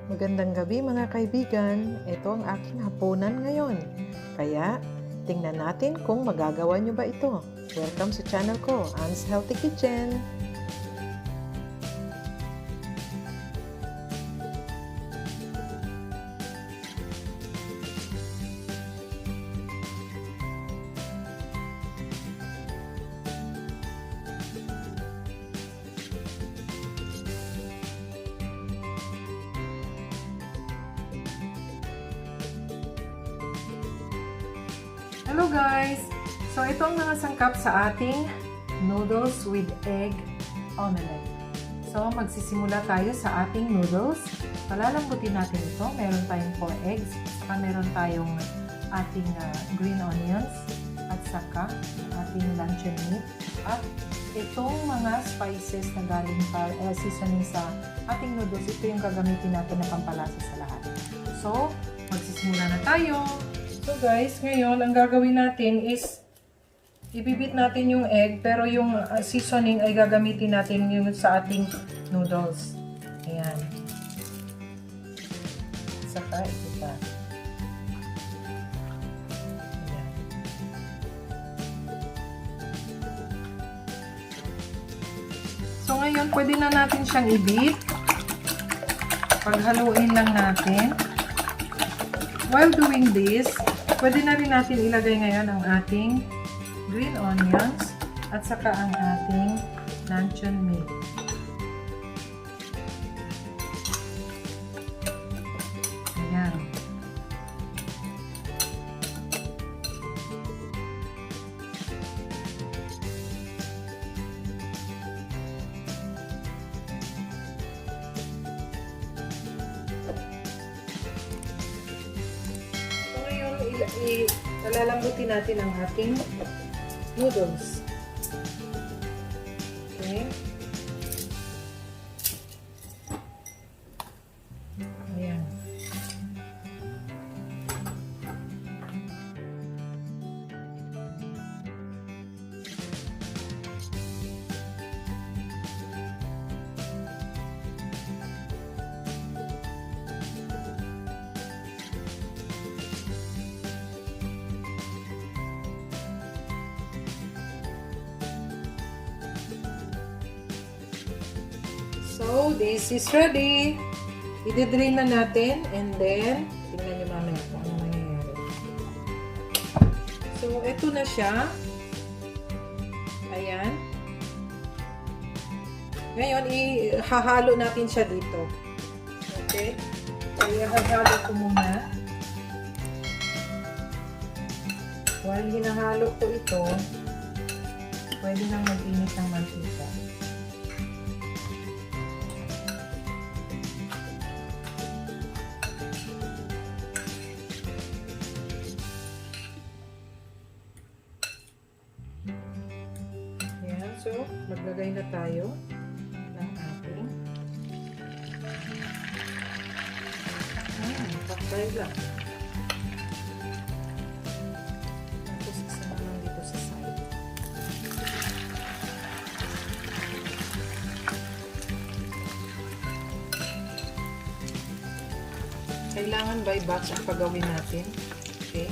Magandang gabi mga kaibigan. Ito ang aking hapunan ngayon. Kaya, tingnan natin kung magagawa nyo ba ito. Welcome sa channel ko, Anne's Healthy Kitchen. Hello guys! So ito ang mga sangkap sa ating noodles with egg omelette. So magsisimula tayo sa ating noodles. Palalambutin natin ito. Meron tayong 4 eggs. Saka meron tayong ating green onions. At saka ating luncheon meat. At itong mga spices na galing seasoning sa ating noodles. Ito yung gagamitin natin na pampalasa sa lahat. So magsisimula na tayo. So guys, ngayon ang gagawin natin is ibibit natin yung egg pero yung seasoning ay gagamitin natin yung sa ating noodles. Ayan. Saka ito pa. Ayan. So ngayon, pwede na natin siyang ibit. Paghaluin lang natin. While doing this, pwede na rin natin ilagay ngayon ang ating green onions at saka ang ating luncheon meat. Ayan. Ilalambutin natin ang ating noodles. Okay. Ayan. So, this is ready. I-drain na natin and then, tingnan nyo mamaya kung ano nangyayari. So, eto na siya. Ayan. Ngayon, ihahalo natin siya dito. Okay? So, ihahalo ko muna. While hinahalo ko ito, pwede nang mag-init ng mantika. So, maglagay na tayo ng ating pakbay lang. Tapos isama lang dito sa side. Kailangan by batch ang pagawin natin. Okay?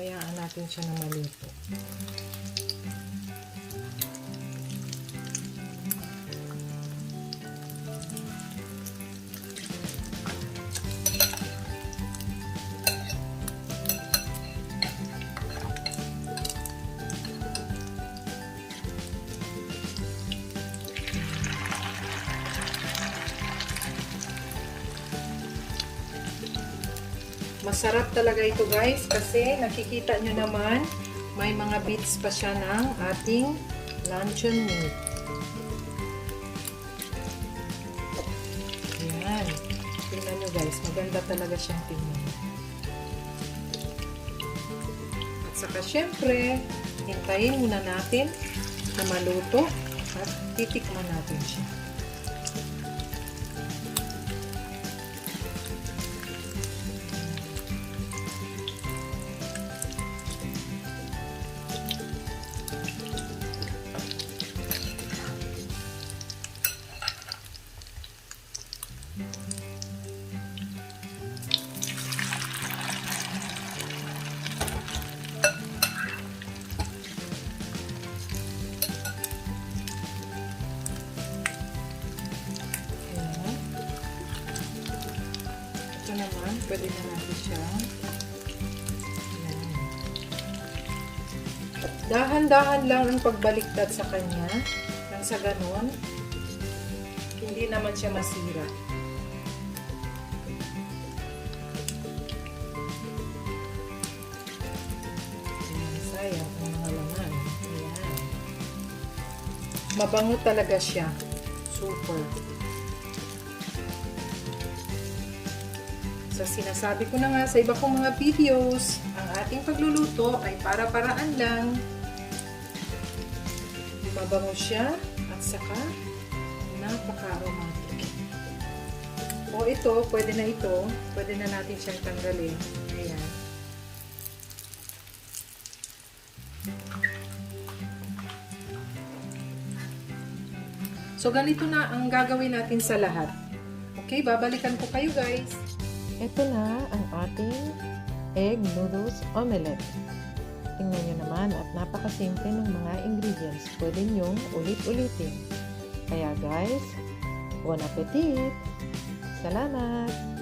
Hayaan natin siya na malito. Masarap talaga ito guys kasi nakikita nyo naman may mga bits pa siya ng ating luncheon meat. Ayan. Tingnan nyo guys, maganda talaga siyang tingnan. At saka syempre, hintayin muna natin na maluto at titikman natin siya. Ito naman, pwede na natin siya. Dahan-dahan lang ang pagbaliktad sa kanya. Nang sa ganon, hindi naman siya masira. Sayang ang mga laman. Ayan. Mabango talaga siya. Super. So, sinasabi ko na nga sa iba kong mga videos, ang ating pagluluto ay para-paraan lang. Mabango siya at saka napaka-aromatic. O ito, pwede na natin siyang tanggalin. Ayan. So, ganito na ang gagawin natin sa lahat. Okay, babalikan ko kayo guys. Ito na ang ating egg noodles omelette. Tingnan nyo naman at napakasimple ng mga ingredients. Pwede nyong ulit-ulitin. Kaya guys, bon appetit! Salamat!